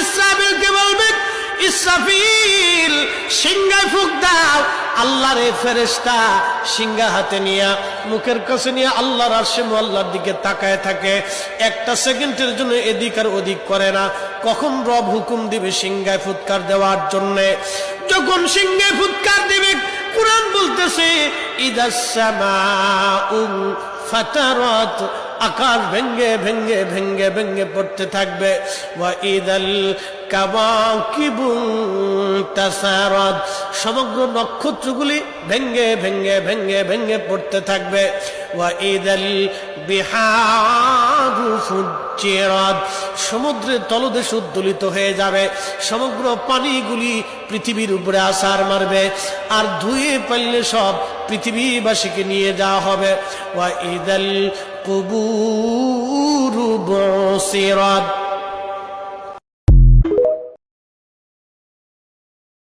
ইসরাফিলকে বলবে, ইসরাফিল সিংহায় ফুঁক দাও। আল্লাহর এই ফেরেশতা সিংহা হাতে নিয়ে মুখের কাছে নিয়ে আল্লাহর আরশে মুআল্লার দিকে তাকায় থাকে। একটা সেকেন্ডের জন্য এদিক আর ওদিক করে না। কখন রব হুকুম দিবে সিংহায় ফুৎকার দেওয়ার জন্য, যখন সিংহায় ফুৎকার দিবে, কুরআন বলতেছে ইদাস সামাউ ফাতারাত, আকাশ ভেঙ্গে ভেঙ্গে ভেঙ্গে ভেঙ্গে পড়তে থাকবে। ওয়া ইদাল কাওয়াকিবু তাসারাত, সমগ্র নক্ষত্রগুলি ভেঙ্গে ভেঙ্গে ভেঙ্গে ভেঙ্গে পড়তে থাকবে। ওয়া ইদাল বিহারু ফুজ্জিরাত, সমুদ্রের তলদেশ উদ্দোলিত হয়ে যাবে। সমগ্র পানিগুলি পৃথিবীর উপরে আছাড় মারবে, আর ধুয়ে পারলে সব পৃথিবীবাসীকে নিয়ে যাওয়া হবে। ওয়া ইদাল কুবুরু বুসিরাত,